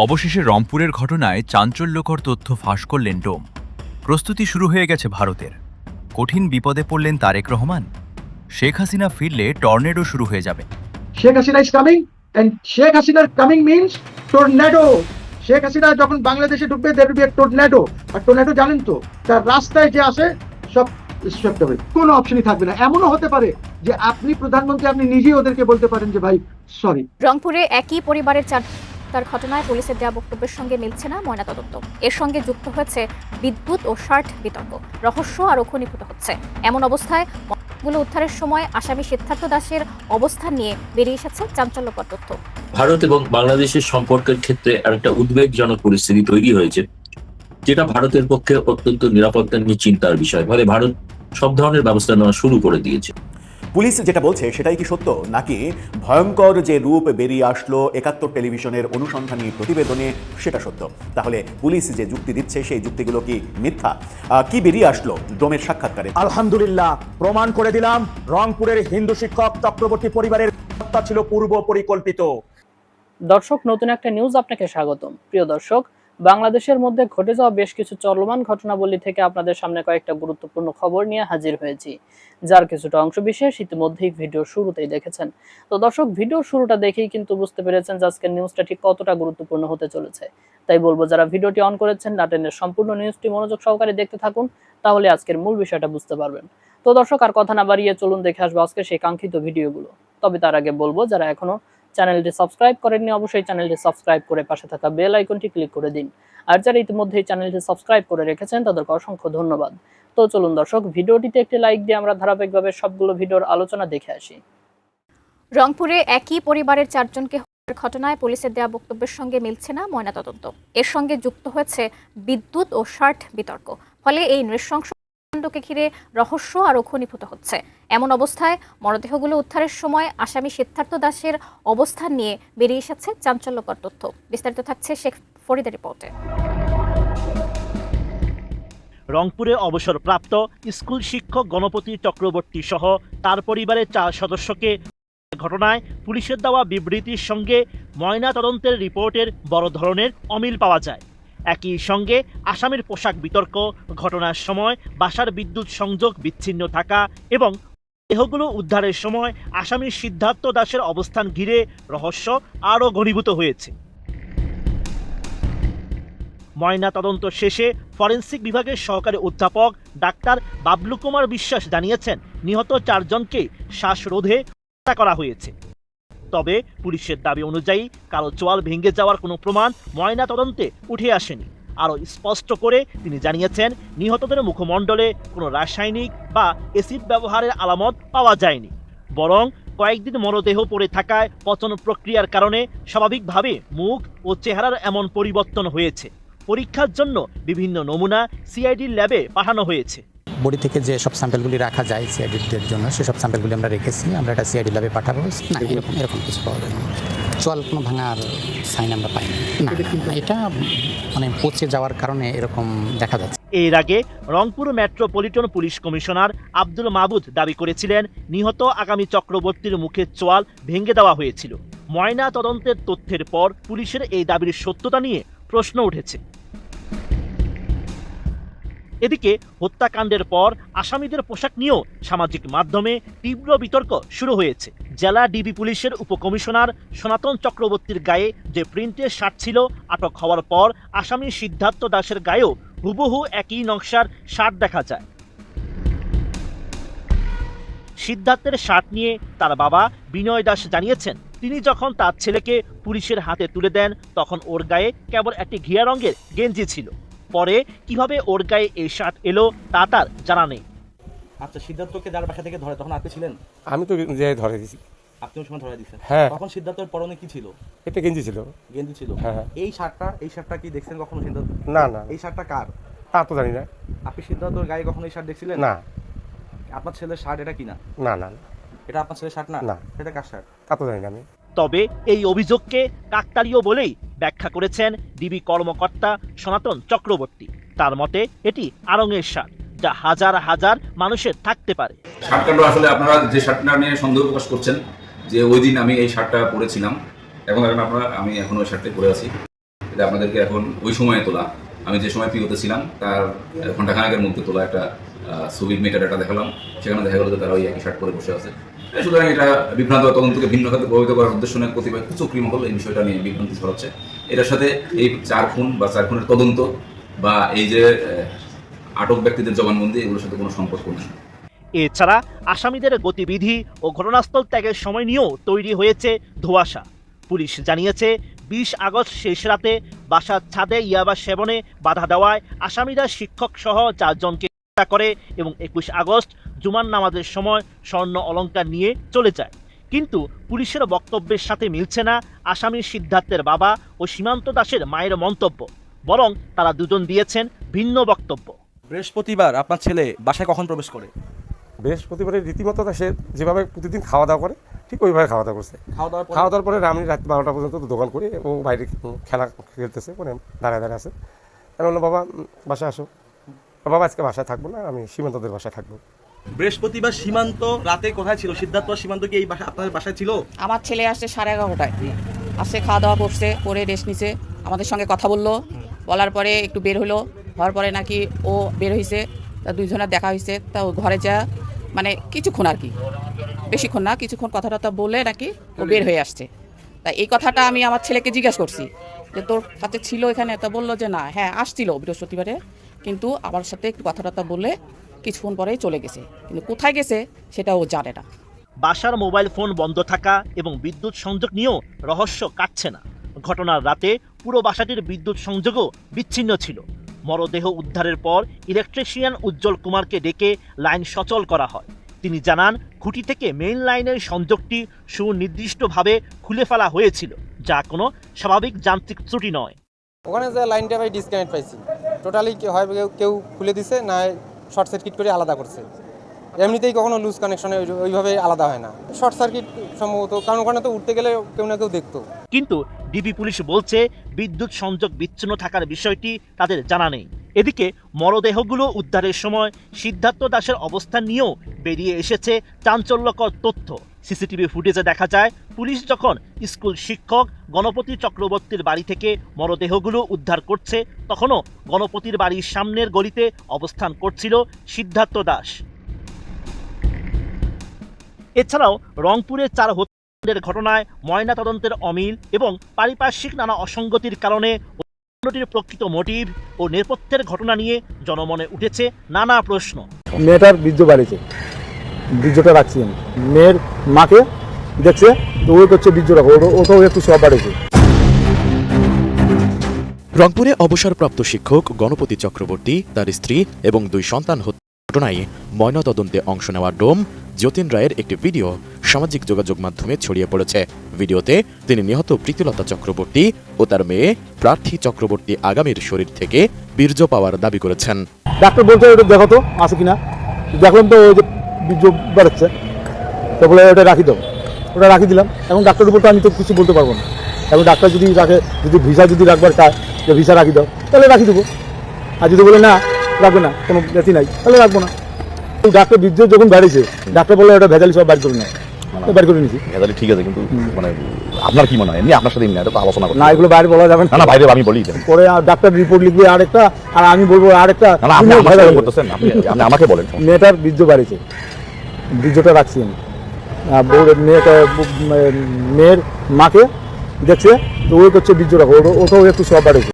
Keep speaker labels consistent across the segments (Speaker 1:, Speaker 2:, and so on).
Speaker 1: অবশেষে রংপুরের ঘটনায় চাঞ্চল্যকর তথ্য ফাঁস করলেন ডোম। প্রস্তুতি শুরু হয়ে গেছে ভারতের। কঠিন বিপদে পড়লেন তারেক রহমান। শেখ হাসিনা ফিরলে টর্নেডো শুরু হয়ে যাবে।
Speaker 2: Sheikh Hasina is coming and Sheikh হাসিনার coming means tornado. Sheikh Hasina যখন বাংলাদেশে ঢুকবে there will be a tornado. আর টর্নেডো জানেন তো, তার রাস্তায় যে আসে সব সোয়েপ্ট হবে, কোনো অপশনই থাকবে না। এমনও হতে পারে যে আপনি প্রধানমন্ত্রী, আপনি নিজেই ওদেরকে বলতে পারেন যে ভাই সরি।
Speaker 3: রংপুরে একই পরিবারের তার ঘটনায় পুলিশের দেওয়া বক্তব্যের সঙ্গে মিলছে না ময়নাতদন্ত। এর সঙ্গে যুক্ত হয়েছে বিদ্যুৎ ও শার্ট বিতর্ক। রহস্য আরও ঘনীভূত হচ্ছে। এমন অবস্থায় গুলো উদ্ধারের সময় আসামি সিদ্ধার্থ দাসের অবস্থান নিয়ে বেরিয়ে এসেছে চাঞ্চল্যকর তথ্য।
Speaker 4: ভারত এবং বাংলাদেশের সম্পর্কের ক্ষেত্রে একটা উদ্বেগজনক পরিস্থিতি তৈরি হয়েছে, যেটা ভারতের পক্ষে অত্যন্ত নিরাপত্তা নিয়ে চিন্তার বিষয়। ফলে ভারত সব ধরনের ব্যবস্থা নেওয়া শুরু করে দিয়েছে।
Speaker 5: পুলিশ যেটা বলছে সেটাই কি সত্য, নাকি ভয়ঙ্কর যে রূপ বেরিয়ে আসলো ৭১ টেলিভিশনের অনুসন্ধানী প্রতিবেদনে সেটা সত্য? তাহলে পুলিশ যে যুক্তি দিচ্ছে সেই যুক্তিগুলো কি মিথ্যা? কি বেরিয়ে আসলো ডোমের সাক্ষাৎকারে?
Speaker 6: আলহামদুলিল্লাহ, প্রমাণ করে দিলাম রংপুরের হিন্দু শিক্ষক চক্রবর্তী পরিবারের হত্যা ছিল পূর্ব পরিকল্পিত।
Speaker 7: দর্শক, নতুন একটা নিউজ আপনাকে স্বাগতম। প্রিয় দর্শক, বাংলাদেশের মধ্যে ঘটে যাওয়া বেশ কিছু চলমান ঘটনাবলী থেকে আপনাদের সামনে কয়েকটা গুরুত্বপূর্ণ খবর নিয়ে হাজির হয়েছি, যার কিছুটা অংশ বিশেষ ইতিমধ্যেই ভিডিওর শুরুতেই দেখেছেন। তো দর্শক, ভিডিওর শুরুটা দেখেই কিন্তু বুঝতে পেরেছেন যে আজকের নিউজটা ঠিক কতটা গুরুত্বপূর্ণ হতে চলেছে। তাই বলবো, যারা ভিডিওটি অন করেছেন না টেনে সম্পূর্ণ নিউজটি মনোযোগ সহকারে দেখতে থাকুন, তাহলে আজকের মূল বিষয়টা বুঝতে পারবেন। তো দর্শক, আর কথা না বাড়িয়ে চলুন দেখে আসবো আজকে সেই কাঙ্ক্ষিত ভিডিওগুলো। তবে তার আগে বলবো, যারা এখনো চ্যানেলটি সাবস্ক্রাইব করেননি অবশ্যই চ্যানেলটি সাবস্ক্রাইব করে পাশে থাকা বেল আইকনটি ক্লিক করে দিন। আর যারা ইতিমধ্যেই চ্যানেলটি সাবস্ক্রাইব করে রেখেছেন তাদেরকে অসংখ্য ধন্যবাদ। তো চলুন দর্শক, ভিডিওটিতে একটি লাইক দিয়ে আমরা ধারাবাহিকভাবে সবগুলো ভিডিওর আলোচনা দেখে আসি।
Speaker 3: রংপুরে একই পরিবারের 4 জনকে হত্যার ঘটনায় পুলিশের দেওয়া বক্তব্যের সঙ্গে মিলছে না ময়নাতদন্ত। এর সঙ্গে যুক্ত হয়েছে বিদ্যুৎ ও শার্ট বিতর্ক। ফলে এই নৃশংসকে ঘিরে রহস্য আরও ঘনীভূত হচ্ছে। এমন অবস্থায় মরদেহগুলো উদ্ধারের সময় আসামি সিদ্ধার্থ দাসের অবস্থান নিয়ে বেরিয়ে এসেছে চাঞ্চল্যকর তথ্য। বিস্তারিত থাকছে শেখ ফরিদের রিপোর্টে।
Speaker 8: রংপুরে অবসরপ্রাপ্ত স্কুল শিক্ষক গণপতি চক্রবর্তী সহ তার পরিবারের 4 সদস্যকে ঘটনায় পুলিশের দেওয়া বিবৃতির সঙ্গে ময়না তদন্তের রিপোর্টের বড় ধরনের অমিল পাওয়া যায়। একই সঙ্গে আসামির পোশাক বিতর্ক, ঘটনার সময় বাসার বিদ্যুৎ সংযোগ বিচ্ছিন্ন থাকা এবং দেহগুলো উদ্ধারের সময় আসামি সিদ্ধার্থ দাসের অবস্থান ঘিরে রহস্য আরও ঘনীভূত হয়েছে। ময়না তদন্ত শেষে ফরেনসিক বিভাগের সহকারী অধ্যাপক ডাক্তার বাবলু কুমার বিশ্বাস জানিয়েছেন, নিহত 4 জনকে শ্বাসরোধে হত্যা করা হয়েছে। তবে পুলিশের দাবি অনুযায়ী কারো চোয়াল ভেঙে যাওয়ার কোনো প্রমাণ ময়না তদন্তে উঠে আসেনি। আরও স্পষ্ট করে তিনি জানিয়েছেন, নিহতদের মুখমণ্ডলে কোনো রাসায়নিক বা অ্যাসিড ব্যবহারের আলামত পাওয়া যায়নি, বরং কয়েকদিন মরদেহ পড়ে থাকায় পচন প্রক্রিয়ার কারণে স্বাভাবিকভাবে মুখ ও চেহারার এমন পরিবর্তন হয়েছে। পরীক্ষার জন্য বিভিন্ন নমুনা সিআইডির ল্যাবে পাঠানো হয়েছে।
Speaker 9: বডি থেকে যে সব স্যাম্পলগুলি রাখা যায় সিআইডির জন্য, সেসব স্যাম্পলগুলি আমরা রেখেছি। আমরা এটা সিআইডি ল্যাবে পাঠাবো। না, এরকম কিছু পাওয়া যায়নি। চোয়াল কোনো ভাঙার সাইন আমরা পাইনি। না, এটা মানে পচে যাওয়ার কারণে এরকম দেখা যাচ্ছে।
Speaker 8: এর আগে Rangpur metropolitan police commissioner Abdul মাহবুদ দাবি করেছিলেন, নিহত আগামী চক্রবর্তীর মুখের চোয়াল ভেঙে দেওয়া হয়েছিল। ময়না তদন্তের তথ্যের পর পুলিশের এই দাবির সত্যতা নিয়ে প্রশ্ন উঠেছে। এদিকে হত্যাকাণ্ডের পর আসামিদের পোশাক নিয়েও সামাজিক মাধ্যমে তীব্র বিতর্ক শুরু হয়েছে। জেলা ডিবি পুলিশের উপকমিশনার সনাতন চক্রবর্তীর গায়ে যে প্রিন্টের শার্ট ছিল, আটক হওয়ার পর আসামি সিদ্ধার্থ দাসের গায়েও হুবহু একই নকশার শার্ট দেখা যায়। সিদ্ধার্থের শার্ট নিয়ে তার বাবা বিনয় দাস জানিয়েছেন, তিনি যখন তার ছেলেকে পুলিশের হাতে তুলে দেন তখন ওর গায়ে কেবল একটি ঘিয়া রঙের গেঞ্জি ছিল। পরে কিভাবে ওর গায়ে এই শার্ট এলো তা তার জানা নেই।
Speaker 10: আচ্ছা, সিদ্ধার্থকে যার বাসা থেকে ধরে তখন আপনি ছিলেন?
Speaker 11: আমি তো ধরে দিয়েছি।
Speaker 10: আপনি ওই সময় ধরে দিয়েছেন?
Speaker 11: হ্যাঁ।
Speaker 10: তখন সিদ্ধার্থের পরনে কি ছিল?
Speaker 11: এটা গেঞ্জি ছিল।
Speaker 10: গেঞ্জি ছিল?
Speaker 11: হ্যাঁ।
Speaker 10: এই শার্টটা কি দেখছেন কখনো সিদ্ধার্থ?
Speaker 11: না না,
Speaker 10: এই শার্টটা কার?
Speaker 11: তা তো জানি না।
Speaker 10: আপনি সিদ্ধার্থর গায়ে কখনো এই শার্ট দেখছিলেন?
Speaker 11: না।
Speaker 10: আপনার ছেলের শার্ট এটা কি না?
Speaker 11: না না,
Speaker 10: এটা আপনার ছেলের শার্ট না?
Speaker 11: না।
Speaker 10: এটা কার শার্ট?
Speaker 11: তা তো জানি না আমি।
Speaker 8: তবে এই অভিযোগকে কাকতালীয় বলেই ব্যাখ্যা করেছেন ডিবি কর্মকর্তা সনাতন চক্রবর্তী। তার মতে এটি আড়ংয়ের শার্ট, যা হাজার হাজার মানুষের থাকতে পারে।
Speaker 12: শার্টকাণ্ড আসলে আপনারা যে শার্টটা নিয়ে সন্দেহ প্রকাশ করছেন যে ওই দিন আমি এই শার্টটা পরেছিলাম, এবং আমি এখনো ওই শার্টটাই পরে আছি, এটা আপনাদেরকে এখন ওই সময়ে তোলা, আমি যে সময় পিওতে ছিলাম তার ঘন্টাখানেকের মধ্যে তোলা একটা ছবির মেটাডাটা দেখালাম। সেখানে দেখা গেল যে তারা ওই একই শার্ট পরে বসে আছে। সুতরাং এটা বিভ্রান্ত তদন্তকে ভিন্ন খাতে প্রভাবিত করার উদ্দেশ্য নিয়ে কতিপয় কুচক্রী মহল এই বিষয়টা নিয়ে বিভ্রান্তি ছড়াচ্ছে। এটার সাথে এই 4 খুন বা 4 খুনের তদন্ত বা এই যে আটক ব্যক্তিদের জবানবন্দি এগুলোর সাথে কোনো সম্পর্ক নেই।
Speaker 8: এছাড়া আসামিদের গতিবিধি ও ঘটনাস্থল ত্যাগের সময় নিয়েও তৈরি হয়েছে ধোঁয়াশা। পুলিশ জানিয়েছে 20 আগস্ট শেষ রাতে বাসার ছাদে ইয়াবা সেবনে বাধা দেওয়ায় আসামিরা শিক্ষক সহ 4 জনকে হত্যা করে এবং 21 আগস্ট জুমার নামাজের সময় স্বর্ণ অলংকার নিয়ে চলে যায়। কিন্তু পুলিশের বক্তব্যের সাথে মিলছে না আসামি সিদ্ধার্থের বাবা ও সীমান্ত দাসের মায়ের মন্তব্য, বরং তারা দুজন দিয়েছেন ভিন্ন বক্তব্য।
Speaker 10: বৃহস্পতিবার আপনার ছেলে বাসায় কখন প্রবেশ করে?
Speaker 11: বৃহস্পতিবারে রীতিমতো সে যেভাবে প্রতিদিন খাওয়া দাওয়া করে ঠিক ওইভাবে খাওয়া দাওয়া করছে। খাওয়া দাওয়ার পরে আমি রাত 12টা পর্যন্ত দোকান করি এবং বাইরে খেলা খেলতেছে, মানে দাঁড়ায় আছে। আমি বললাম বাবা বাসায় আসো। বাবা আজকে বাসায় থাকবো না, আমি সীমান্তদের বাসায় থাকবো।
Speaker 10: বৃহস্পতিবার সীমান্ত রাতে কোথায় ছিল? সিদ্ধার্থ সীমান্ত কি এই আপনাদের বাসায় ছিল?
Speaker 13: আমার ছেলে আসছে 11:30টায়, আসছে খাওয়া দাওয়া করছে, করে রেস্ট নিছে, আমাদের সঙ্গে কথা বললো, বলার পরে একটু বের হলো, হওয়ার পরে নাকি ও বের হয়েছে, তা দুইজনের দেখা হয়েছে, তা ও ঘরে যা মানে কিছুক্ষণ আর কি, বেশিক্ষণ না, কিছুক্ষণ কথাটা বলে নাকি ও বের হয়ে আসছে। তা এই কথাটা আমি আমার ছেলেকে জিজ্ঞাসা করছি যে তোর সাথে ছিল এখানে, তা বললো যে না, হ্যাঁ আসছিল বৃহস্পতিবারে, কিন্তু আমার সাথে একটু কথাটা বলে কিছুক্ষণ পরেই চলে গেছে, কিন্তু কোথায় গেছে সেটা ও জানে না।
Speaker 8: বাসার মোবাইল ফোন বন্ধ থাকা এবং বিদ্যুৎ সংযোগ নিয়েও রহস্য কাটছে না। ঘটনার রাতে পুরো বাসাটির বিদ্যুৎ সংযোগও বিচ্ছিন্ন ছিল। মরদেহ উদ্ধারের পর ইলেকট্রিশিয়ান উজ্জ্বল কুমারকে ডেকে লাইন সচল করা হয়। তিনি জানান খুঁটি থেকে মেইন লাইনের সংযোগটি সুনির্দিষ্টভাবে খুলে ফেলা হয়েছিল, যা কোনো স্বাভাবিক যান্ত্রিক ত্রুটি নয়।
Speaker 14: ওখানে যে লাইনটা ভাই ডিসকানেক্ট পাইছি, টোটালি হয় কেউ খুলে দিছে, না শর্ট সার্কিট করে আলাদা করছে। এমনিতেই কখনো লুজ কানেকশনে ওইভাবে আলাদা হয় না, শর্ট সার্কিট সম্ভবত, কারণ ওখানে তো উঠতে গেলে কেউ না কেউ দেখতো।
Speaker 8: কিন্তু ডিবি পুলিশ বলছে বিদ্যুৎ সংযোগ বিচ্ছিন্ন থাকার বিষয়টি তাদের জানা নেই। এদিকে মরদেহগুলো উদ্ধারের সময় সিদ্ধার্থ দাসের অবস্থান নিয়েও বেরিয়ে এসেছে চাঞ্চল্যকর তথ্য। সিসিটিভি ফুটেজে দেখা যায় পুলিশ যখন স্কুল শিক্ষক গণপতি চক্রবর্তীর বাড়ি থেকে মরদেহগুলো উদ্ধার করছে, তখনও গণপতির বাড়ির সামনের গলিতে অবস্থান করছিল সিদ্ধার্থ দাস। এছাড়াও রংপুরে 4 হত্যাকাণ্ডের ঘটনায় ময়নাতদন্তের অমিল এবং পারিপার্শ্বিক নানা অসঙ্গতির কারণে হত্যাকাণ্ডটির প্রকৃত মোটিভ ও নেপথ্যের ঘটনা নিয়ে জনমনে উঠেছে নানা প্রশ্ন।
Speaker 6: মেয়েটার বীর্য বাড়িছে, বীর্যটা রাখছি আমি, মেয়ের মাকে দেখছে তো ওই করছে বীর্য রাখো, ওটাও একটু সব বাড়িছে।
Speaker 15: রংপুরে অবসরপ্রাপ্ত শিক্ষক গণপতি চক্রবর্তী, তার স্ত্রী এবং 2 সন্তান হত্যা ঘটনায় ময়নাতদন্তে অংশ নেওয়া ডোম যতীন রায়ের একটি ভিডিও সামাজিক যোগাযোগ মাধ্যমে ছড়িয়ে পড়েছে। ভিডিওতে তিনি নিহত প্রীতিলতা চক্রবর্তী ও তার মেয়ে প্রার্থী চক্রবর্তী আগামীর শরীর থেকে বীর্য পাওয়ার দাবি করেছেন।
Speaker 6: ডাক্তার বলছে ওটা দেখো তো আছে কিনা, দেখলাম তো ওই যে বীর্য বাড়াচ্ছে, তো বলে ওটা রাখি দাও, ওটা রাখি দিলাম। এবং ডাক্তারের উপর তো আমি তো কিছু বলতে পারবো না, এবং ডাক্তার যদি রাখে, যদি ভিসা যদি রাখবার চায় যে ভিসা রাখি দাও, তাহলে রাখি দেবো। আর যদি বলে না রাখবে না, কোনো ব্যথি নাই, তাহলে রাখবো না। ডাক্তার বীর্য যখন বেড়েছে, ডাক্তার বলে ওটা ভেজালি সব বাইর করে নেয়, বাইর করে নিয়েছি।
Speaker 5: ভেজালি ঠিক আছে, কিন্তু মানে আপনার কি মনে হয় এমনি আপনার সাথে আলোচনা
Speaker 6: না, এগুলো বাইরে বলা যাবে
Speaker 5: না, বাইরে আমি বলি
Speaker 6: পরে ডাক্তার রিপোর্ট লিখবে আরেকটা, আর আমি বলবো আরেকটা।
Speaker 5: করতেছেন আপনি আমাকে বলেন।
Speaker 6: মেয়েটার বীর্য বাড়িছে, বীর্যটা রাখছি আমি, মেয়েটা মেয়ের মাকে দেখছে তো ওই করছে বীর্য রাখো, ওটাও একটু সব বাড়িছে।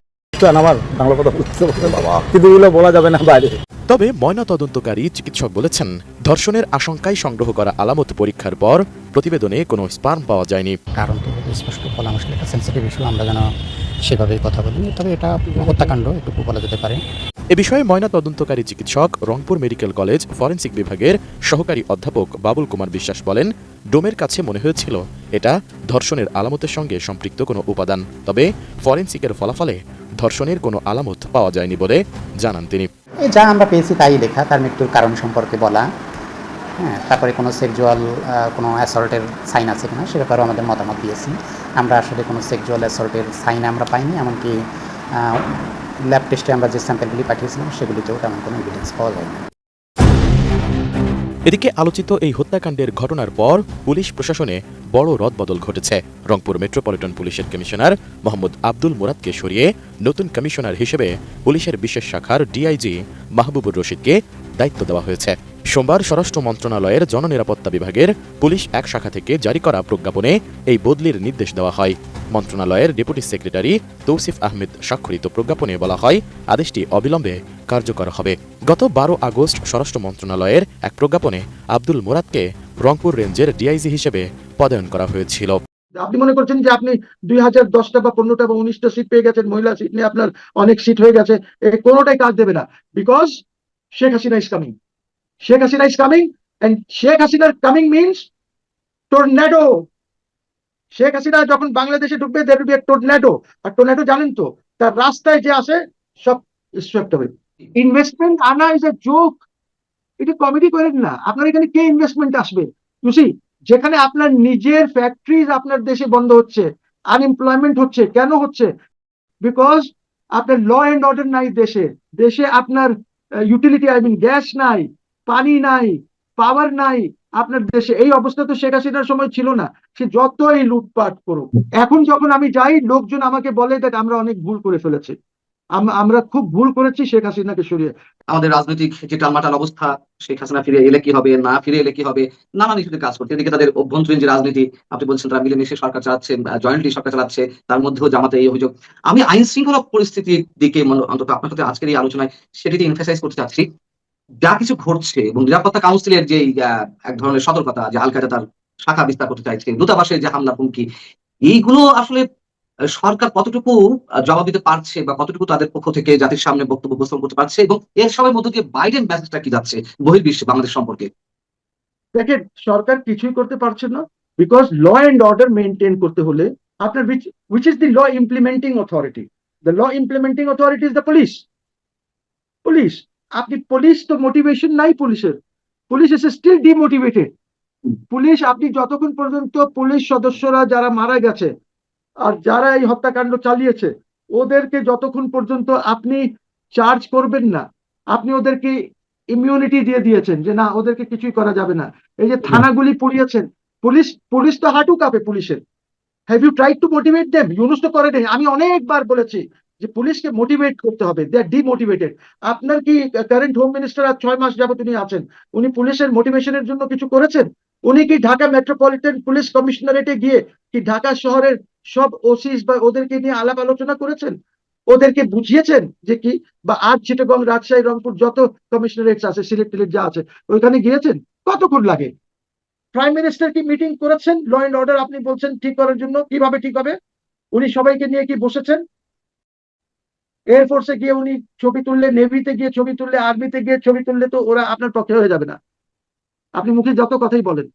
Speaker 6: আমার বাংলা কথা বুঝতে বাবা, কিন্তু ওগুলো বলা যাবে না বাইরে।
Speaker 15: তবে ময়নাতদন্তকারী চিকিৎসক বলেছেন ধর্ষণের আশঙ্কায় সংগ্রহ করা আলামত পরীক্ষার পর প্রতিবেদনে কোনো স্পার্ম পাওয়া যায়নি।
Speaker 9: কারণ তো স্পষ্ট বলা মুশকিল, এটা সেন্সিটিভ ইস্যু, আমরা যেন সেভাবেই কথা বলি। তবে এটা হত্যাকাণ্ড এটুকু বলা যেতে পারে।
Speaker 15: এ বিষয়ে ময়নাতদন্তকারী চিকিৎসক রংপুর মেডিকেল কলেজ ফরেনসিক বিভাগের সহকারী অধ্যাপক বাবুল কুমার বিশ্বাস বলেন, ডোমের কাছে মনে হয়েছিল এটা ধর্ষণের আলামতের সঙ্গে সম্পৃক্ত কোনো উপাদান, তবে ফরেনসিকের ফলাফলে ধর্ষণের কোনো আলামত পাওয়া যায়নি বলে জানান তিনি।
Speaker 9: যা আমরা পেয়েছি তাই লেখা, তার মৃত্যুর কারণ সম্পর্কে বলা, হ্যাঁ, তারপরে কোনো সেক্সুয়াল কোনো অ্যাসল্টের সাইন আছে কিনা সে ব্যাপারেও আমাদের মতামত দিয়েছি। আমরা আসলে কোনো সেক্সুয়াল অ্যাসল্টের সাইন আমরা পাইনি, এমনকি ল্যাব টেস্টে আমরা যে স্যাম্পেলগুলি পাঠিয়েছিলাম সেগুলিতেও তেমন কোনো এভিডেন্স পাওয়া যায়নি।
Speaker 15: এদিকে আলোচিত এই হত্যাকাণ্ডের ঘটনার পর পুলিশ প্রশাসনে বড় রদবদল ঘটেছে। রংপুর মেট্রোপলিটন পুলিশের কমিশনার মোহাম্মদ আব্দুল মুরাদকে সরিয়ে নতুন কমিশনার হিসেবে পুলিশের বিশেষ শাখার ডিআইজি মাহবুবুর রশিদকে দায়িত্ব দেওয়া হয়েছে। সোমবার স্বরাষ্ট্র মন্ত্রণালয়ের জননিরাপত্তা বিভাগের পুলিশ এক শাখা থেকে জারি করা প্রজ্ঞাপনে এই বদলির নির্দেশ দেওয়া হয়। মন্ত্রণালয়ের ডেপুটি সেক্রেটারি তৌসিফ আহমেদ স্বাক্ষরিত প্রজ্ঞাপনে বলা হয়, আদেশটি অবিলম্বে কার্যকর হবে। গত 12 আগস্ট স্বরাষ্ট্র মন্ত্রণালয়ের এক প্রজ্ঞাপনে আব্দুল মুরাদকে রংপুর রেঞ্জের ডিআইজি হিসেবে পদায়ন করা হয়েছিল।
Speaker 2: আপনি মনে করছেন যে আপনি 2010টা বা 15টা বা 19টা সিট পেয়ে গেছেন, মহিলা সিট নিয়ে আপনার অনেক সিট হয়ে গেছে, এই কোনোটাই কাজ দেবে না। Because Sheikh Hasina is coming, Sheikh Hasina is coming, and Sheikh হাসিনার coming means tornado. Sheikh Hasina যখন বাংলাদেশে ঢুকবে there will be a tornado. আর টর্নেডো জানেন তো, তার রাস্তায় যে আসে সব সোয়েপ্ট হবে। ইনভেস্টমেন্ট আনা ইজ এ জোক, এটা কমেডি করেন না। আপনার এখানে কে ইনভেস্টমেন্ট আসবে? বুঝি, যেখানে আপনার নিজের ফ্যাক্টরিজ আপনার দেশে বন্ধ হচ্ছে, আনএমপ্লয়মেন্ট হচ্ছে, কেন হচ্ছে? বিকজ আপনার ল এন্ড অর্ডার নাই দেশে। দেশে আপনার ইউটিলিটি, আই মিন গ্যাস নাই, পানি নাই, পাওয়ার নাই আপনার দেশে। এই অবস্থা তো শেখ হাসিনার সময় ছিল না। সে যতই লুটপাট করুক, এখন যখন আমি যাই লোকজন আমাকে বলে দেখ আমরা অনেক ভুল করে ফেলেছি, আমরা খুব ভুল করেছি শেখ হাসিনাকে সরিয়ে।
Speaker 16: আমাদের রাজনৈতিক যে টালমাটাল অবস্থা, শেখ হাসিনা ফিরে এলে কি হবে, না ফিরে এলে কি হবে, নানান ইস্যুতে কাজ করতে। এদিকে তাদের অভ্যন্তরীণ যে রাজনীতি, আপনি বলছেন তারা মিলেমিশে সরকার চালাচ্ছে, জয়েন্টলি সরকার চালাচ্ছে, তার মধ্যেও জামাতে এই অভিযোগ। আমি আইন শৃঙ্খলা পরিস্থিতির দিকে অন্তত আপনার সাথে আজকের এই আলোচনায় সেটিতে এমফাসাইজ করতে চাচ্ছি। যা কিছু ঘটছে এবং নিরাপত্তা কাউন্সিলের যে এক ধরনের সতর্কতা, যে আল কায়দা তার শাখা বিস্তার করতে চাইছে, দূতাবাসের যে হামলা হুমকি, এইগুলো আসলে সরকার কতটুকু জবাব দিতে পারছে বা কতটুকু তাদের পক্ষ থেকে জাতির সামনে বক্তব্য উপস্থাপন করতে পারছে, এবং এর সবার মধ্য দিয়ে বাইডেন মেসেজটা কি যাচ্ছে বহির্বিশ্বে বাংলাদেশ সম্পর্কে?
Speaker 2: দেখেন, সরকার কিছুই করতে পারছে না। Because law and order maintain করতে হলে আপনার which is the law implementing authority? The law implementing authority is the police. Police, আপনি পুলিশ তো মোটিভেশন নাই পুলিশের, police is still demotivated. Police, আপনি যতক্ষণ পর্যন্ত পুলিশ সদস্যরা যারা মারা গেছে আর যারা এই হত্যাকাণ্ড চালিয়েছে ওদেরকে যতক্ষণ পর্যন্ত আপনি চার্জ করবেন না, আপনি ওদেরকে ইমিউনিটি দিয়ে দিয়েছেন যে না ওদেরকে কিছুই করা যাবে না। এই যে থানাগুলি পুড়িয়েছেন, পুলিশ তো হাঁটু কাঁপে পুলিশের। Have you tried to motivate them? Yunus তো করে নেই। আমি অনেকবার বলেছি যে পুলিশকে মোটিভেট করতে হবে, দে আর ডিমোটিভেটেড। আপনার কি কারেন্ট হোম মিনিস্টার আজ 6 মাস যাবত উনি আছেন, উনি পুলিশের মোটিভেশনের জন্য কিছু করেছেন? উনি কি ঢাকা মেট্রোপলিটন পুলিশ কমিশনারেটে গিয়ে কি ঢাকা শহরের সব ওসিস বা ওদেরকে নিয়ে আলাপ আলোচনা করেছেন? ওদেরকে বুঝিয়েছেন যে কি? বা আজ চিটাগং, রাজশাহী, রংপুর যত কমিশনারেটস আছে, সিলেট টিলেট যা আছে, ওইখানে গিয়েছেন? কতক্ষণ লাগে? প্রাইম মিনিস্টার কি মিটিং করেছেন ল এন্ড অর্ডার আপনি বলছেন ঠিক করার জন্য? কিভাবে ঠিক হবে? উনি সবাইকে নিয়ে কি বসেছেন? এয়ারফোর্সে গিয়ে উনি ছবি তুললে, নেভিতে গিয়ে ছবি তুললে, আর্মিতে গিয়ে ছবি তুললে তো ওরা আপনার পক্ষে হয়ে যাবে না। আপনি মুখে যত কথাই বলেন,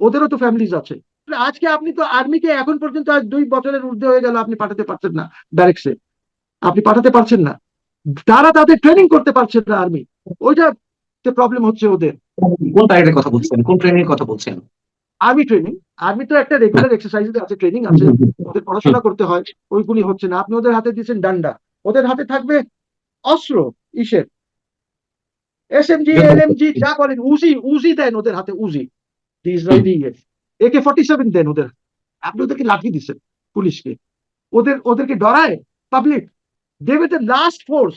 Speaker 2: ওদেরও তো ফ্যামিলিজ আছে। আজকে আপনি তো আর্মিকে এখন পর্যন্ত আজ 2 বছরের ঊর্ধ্বে হয়ে গেল আপনি পাঠাতে পারছেন না ব্যারেকসে, আপনি পাঠাতে পারছেন না। তারা তাদের ট্রেনিং করতে পারছেন না আর্মি, ওইটা প্রবলেম হচ্ছে ওদের।
Speaker 16: কোন টাইপের কথা বলছেন, কোন ট্রেনিং কথা বলছেন?
Speaker 2: আর্মি ট্রেনিং, আর্মি তো একটা রেগুলার এক্সারসাইজ আছে, ট্রেনিং আছে, ওদের পড়াশোনা করতে হয়, ওইগুলি হচ্ছে না। আপনি ওদের হাতে দিয়েছেন ডান্ডা, ওদের হাতে থাকবে অস্ত্র, ইসের এসএমজি, এলএমজি যা বলেন, উজি দেন ওদের হাতে, উজি ইসরায়েলি AK-47 দেন ওদের। আপনি ওদেরকে লাঠি দিচ্ছেন পুলিশকে, ওদেরকে ডরায় পাবলিক, দেবে দ্য লাস্ট ফোর্স।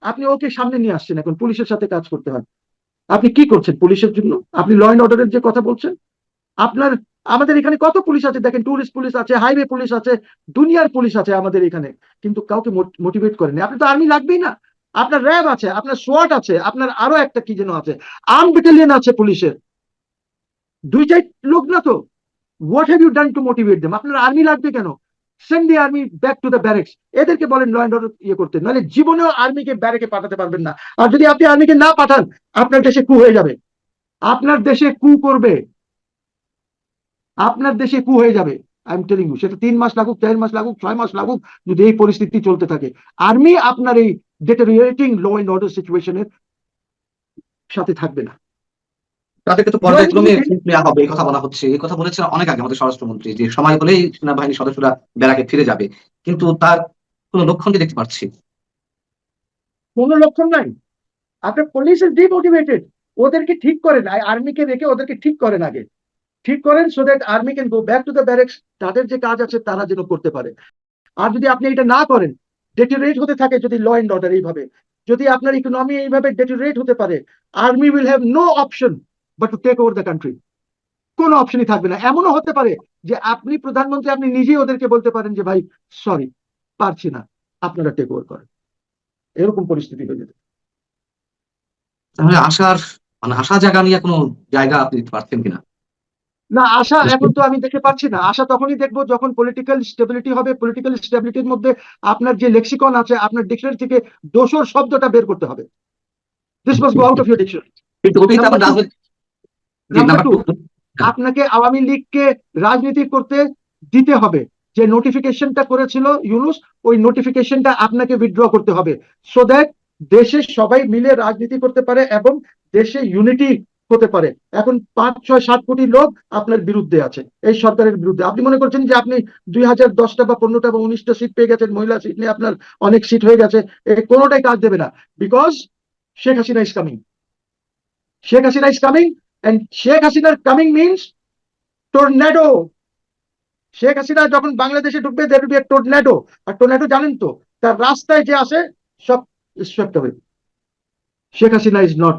Speaker 2: আপনি ওকে সামনে নিয়ে আসছেন, এখন পুলিশের সাথে কাজ করতে হয়। আপনি কি করছেন পুলিশের জন্য? আপনি ল এন্ড অর্ডারের যে কথা বলছেন, আমাদের এখানে কত পুলিশ আছে দেখেন, টুরিস্ট পুলিশ আছে, হাইওয়ে পুলিশ আছে, দুনিয়ার পুলিশ আছে আমাদের এখানে, কিন্তু কাউকে মোটিভেট করেনি। আপনি তো আর্মি লাগবেই না, আপনার র্যাব আছে, আপনার সোয়াট আছে, আপনার আরো একটা কি যেন আছে, আর্ম ব্যাটালিয়ন আছে পুলিশের, 2-4 লোক না তো। What have you done to motivate them? আপনার আর্মি লাগবে কেন? Send the army back to the barracks. এদেরকে বলেন ল এন্ড অর্ডার ইয়ে করতে, নাহলে জীবনেও আর্মিকে ব্যারেকে পাঠাতে পারবেন না। আর যদি আপনি আর্মিকে না পাঠান, আপনার দেশে কু হয়ে যাবে, আপনার দেশে কু করবে, আপনার দেশে কু হয়ে যাবে। আই এম টেলিং ইউ, সেটা 3 মাস লাগুক, 4 মাস লাগুক, 6 মাস লাগুক, যদি এই পরিস্থিতি চলতে থাকে। আর্মি আপনার এই ডিটেরিওরেটিং ল এন্ড অর্ডার সিচুয়েশনের সাথে থাকবে না।
Speaker 16: তাদেরকে তো পর্যায়ক্রমে নেওয়া হবে এই কথা বলা হচ্ছে। এই কথা বলেছেন অনেক আগে আমাদের স্বরাষ্ট্রমন্ত্রী, যে সময় হলেই সেনাবাহিনীর সদস্যরা ব্যারাকে ফিরে যাবে, কিন্তু তার কোনো লক্ষণকে দেখতে পাচ্ছি।
Speaker 2: কোনো লক্ষণ নাই। আপনার পুলিশ ইজ ডিমোটিভেটেড। ওদেরকে ঠিক করেন, আর্মিকে রেখে ওদেরকে ঠিক করেন, আগে ঠিক করেন, so that army can go back to the barracks, তাদের যে কাজ আছে তারা যেন করতে পারে। আর যদি আপনি এটা না করেন, ডেটেরিয়েট হতে থাকে যদি ল এন্ড অর্ডার এইভাবে, যদি আপনার ইকোনমি এইভাবে ডেটেরিয়েট হতে পারে, army will have no option but to take over the country. কোনো অপশনই থাকবে না। এমনও হতে পারে যে আপনি প্রধানমন্ত্রী, আপনি নিজেই ওদেরকে বলতে পারেন যে ভাই সরি, পারছি না, আপনারা টেক ওভার করেন। এরকম পরিস্থিতি হয়ে যেতে।
Speaker 16: তাহলে আশা জায়গা নিয়ে কোনো জায়গা আপনি দিতে পারছেন কিনা?
Speaker 2: না, আশা এখন তো আমি দেখতে পাচ্ছি না। আশা তখনই দেখবো যখন পলিটিক্যাল স্টেবিলিটি হবে। পলিটিক্যাল স্টেবিলিটির মধ্যে আপনার যে লেক্সিকন আছে, আপনার ডিকশনারি থেকে দোষর শব্দটা বের করতে হবে। This must go out of your dictionary. Number two, আপনাকে আওয়ামী লীগকে রাজনীতি করতে দিতে হবে। যে নোটিফিকেশনটা করেছিল ইউনূস, ওই নোটিফিকেশনটা আপনাকে উইথড্র করতে হবে, সো দ্যাট দেশে সবাই মিলে রাজনীতি করতে পারে এবং দেশে ইউনিটি হতে পারে। এখন 5, 6, 7 কোটি লোক আপনার বিরুদ্ধে আছে, এই সরকারের বিরুদ্ধে। আপনি মনে করছেন যে আপনি 2010টা বা 15টা বা 19টা সিট পেয়ে গেছেন, মহিলা সিট নিয়ে আপনার অনেক সিট হয়ে গেছে, এই কোনোটাই কাজ দেবে না। Because Sheikh Hasina is coming, Sheikh Hasina is coming, and Sheikh হাসিনার coming means tornado. Sheikh Hasina যখন বাংলাদেশে ঢুকবে, there will be a tornado। আর টর্নেডো জানেন তো, তার রাস্তায় যে আসে সব swept away। Sheikh Hasina is not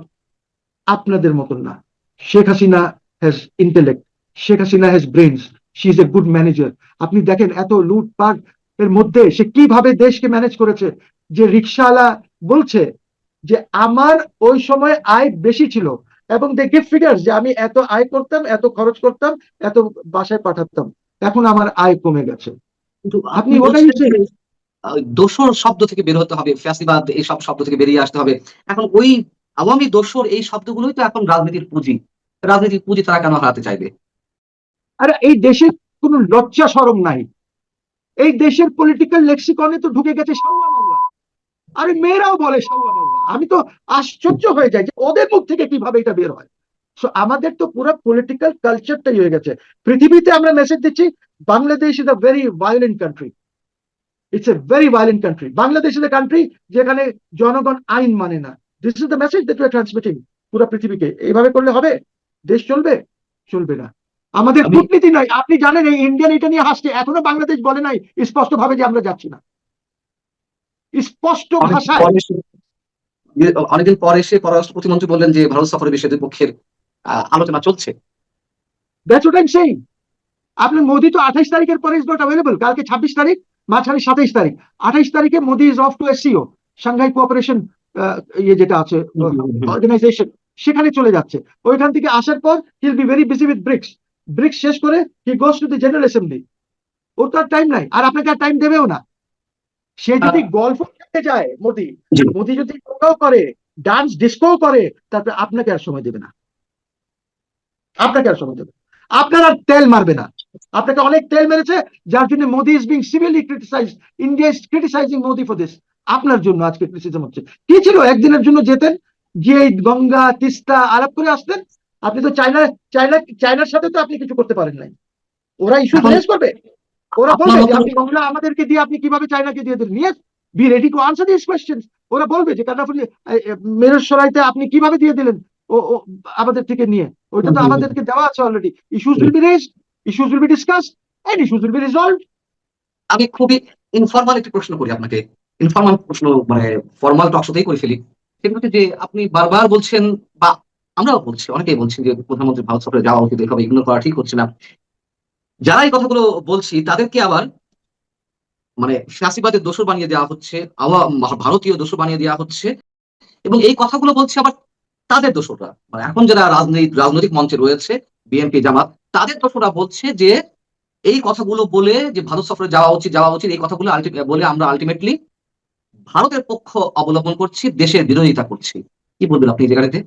Speaker 2: আপনাদের মতন না। Sheikh Hasina has intellect, Sheikh Hasina has brains, she is a good manager. আপনি দেখেন এত লুটপাট এর মধ্যে সে কিভাবে দেশকে ম্যানেজ করেছে। যে রিক্সাওয়ালা বলছে যে আমার ওই সময় আয় বেশি ছিল, এবং দে গিভ ফিগার্স যে আমি এত আয় করতাম, এত খরচ করতাম, এত বাসায় পাঠাতাম, এখন আমার আয় কমে গেছে।
Speaker 16: কিন্তু
Speaker 2: আপনি
Speaker 16: আপনি
Speaker 2: ওটাই
Speaker 16: বলছেন যে, দোসর শব্দ থেকে বের হতে হবে, ফ্যাসিবাদ এইসব শব্দ থেকে বেরিয়ে আসতে হবে। এখন ওই আওয়ামী দোসর এই শব্দগুলোই তো এখন রাজনীতির পুঁজি। রাজনীতির পুঁজি তারা কেন হারাতে চাইবে?
Speaker 2: আরে এই দেশের কোনো লজ্জা শরম নাই। এই দেশের পলিটিক্যাল লেক্সিকনে তো ঢুকে গেছে সাউয়া মাউয়া। আরে মেয়েরাও বলে সাউয়া মাউয়া। আমি তো আশ্চর্য হয়ে যাই যে ওদের মুখ থেকে কিভাবে এটা বের হয়। সো আমাদের তো পুরো পলিটিক্যাল কালচারটাই হয়ে গেছে। পৃথিবীতে আমরা মেসেজ দিচ্ছি Bangladesh is a very violent country, it's a very violent country. Bangladesh is a country যেখানে জনগণ আইন মানে না। This is the message that we are transmitting পুরো পৃথিবীকে। এইভাবে করলে হবে? দেশ চলবে? চলবে না। আমাদের কূটনীতি নয়। আপনি জানেন এই ইন্ডিয়ান এটা নিয়ে হাসছে, এখনো বাংলাদেশ বলে নাই স্পষ্ট ভাবে যে আমরা যাচ্ছি না, স্পষ্ট ভাষায়।
Speaker 16: অনেকদিন পর এসে পররাষ্ট্র প্রতিমন্ত্রী বললেন যে ভারত সফরে বিশ্বের দুই পক্ষের আলোচনা চলছে।
Speaker 2: That's what I am saying. আপনার মোদি তো 28 তারিখের পরে ইজ নট অ্যাভেলেবল। কালকে 26 তারিখ, মাঝখানে 27 তারিখ। 28 তারিখে Modi is off to SCO, Shanghai cooperation যেটা আছে অর্গানাইজেশন, সেখানে চলে যাচ্ছে। ওইখান থেকে আসার পর he will be very busy with BRICS. BRICS শেষ করে he goes to the general assembly. ওর তো আর টাইম নাই, আর আপনাকে আর টাইম দেবেও না। সে যদি গল্প খেতে যায়, মোদি যদি যোগাও করে, ডান্স ডিস্কো করে, তারপরে আপনাকে আর সময় দেবে না। আপনাকে আর সময় দেবে, আপনার আর তেল মারবে না। আপনাকে অনেক তেল মেরেছে, যার জন্য Modi is being severely criticised. India is criticising Modi for this. আপনার জন্য আজকে ক্রিটিসিজম হচ্ছে। কি ছিল, একদিনের জন্য যেতেন, যে গঙ্গা তিস্তা আলাপ করে আসতেন। আপনি তো চায়নার সাথে তো আপনি কিছু করতে পারেন নাই। ওরা ইস্যু রেজ করবে, ওরা বলবে যে আপনি গঙ্গা আমাদেরকে দিয়ে আপনি কিভাবে চায়নাকে দিয়ে দিলেন। Yes, be ready to answer this questions. ওরা বলবে যে কাটাফুলি মেরসরাইতে আপনি কিভাবে দিয়ে দিলেন আমাদের থেকে নিয়ে। ওইটা তো আমাদেরকে দেওয়া আছে already. Issues will be raised, issues will be discussed, and issues will be resolved.
Speaker 16: আমি খুবই ইনফর্মাল একটি প্রশ্ন করি আপনাকে, ইনফর্মাল প্রশ্ন, মানে ফর্মাল টকশোতেই করে ফেলি। সেটা হচ্ছে যে আপনি বারবার বলছেন, বা আমরাও বলছি, অনেকেই বলছেন যে প্রধানমন্ত্রী ভারত সফরে যাওয়া উচিত, এভাবে ইগনোর করা ঠিক হচ্ছে না। যারা এই কথাগুলো বলছি তাদেরকে আবার মানে ফ্যাসিবাদের দোষর বানিয়ে দেওয়া হচ্ছে, ভারতীয় দোষর বানিয়ে দেওয়া হচ্ছে, এবং এই কথাগুলো বলছে আবার তাদের দোষরা, মানে এখন যারা রাজনৈতিক মঞ্চে রয়েছে, বিএনপি জামাত, তাদের দোষরা বলছে যে এই কথাগুলো বলে যে ভারত সফরে যাওয়া উচিত, এই কথাগুলো বলে আমরা আলটিমেটলি ভারতের পক্ষ অবলম্বন করছি, দেশের বিরোধিতা করছি। কি বলবেন আপনি এই জায়গাটাতে?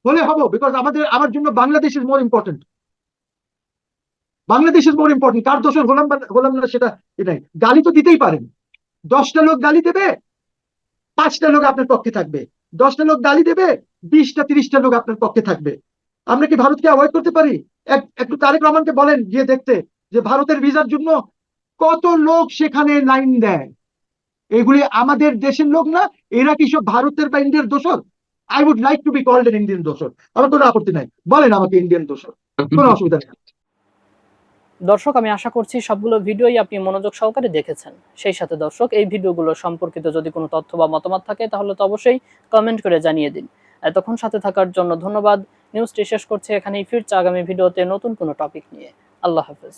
Speaker 2: বলে হবো, বিকজ আমার জন্য Bangladesh is more important. Bangladesh is more important. কার দোষর হলাম না সেটা নাই। গালি তো দিতেই পারেন। 10টা লোক গালি দেবে, 5টা লোক আপনার পক্ষে থাকবে। 10টা লোক গালি দেবে, 20টা 30টা লোক আপনার পক্ষে থাকবে। আমরা কি ভারতকে অ্যাভয়েড করতে পারি? একটু তারেক রহমানকে বলেন গিয়ে দেখতে যে ভারতের ভিসার জন্য কত লোক সেখানে লাইন দেয়। এগুলি আমাদের দেশের লোক না? এরা কি সব ভারতের বা ইন্ডিয়ার দোষর? I would like to be called an Indian দোসর। আমার কোনো আপত্তি নাই, বলেন আমাকে ইন্ডিয়ান দোসর, কোনো অসুবিধা নেই।
Speaker 7: দর্শক, আমি আশা করছি সবগুলো ভিডিওই আপনি মনোযোগ সহকারে দেখেছেন। সেই সাথে দর্শক, এই ভিডিওগুলো সম্পর্কিত যদি কোনো তথ্য বা মতামত থাকে তাহলে তো অবশ্যই কমেন্ট করে জানিয়ে দিন। এতক্ষণ সাথে থাকার জন্য ধন্যবাদ। নিউজটি শেষ করছি এখানেই, ফিরছে আগামী ভিডিওতে নতুন কোনো টপিক নিয়ে। আল্লাহ হাফেজ।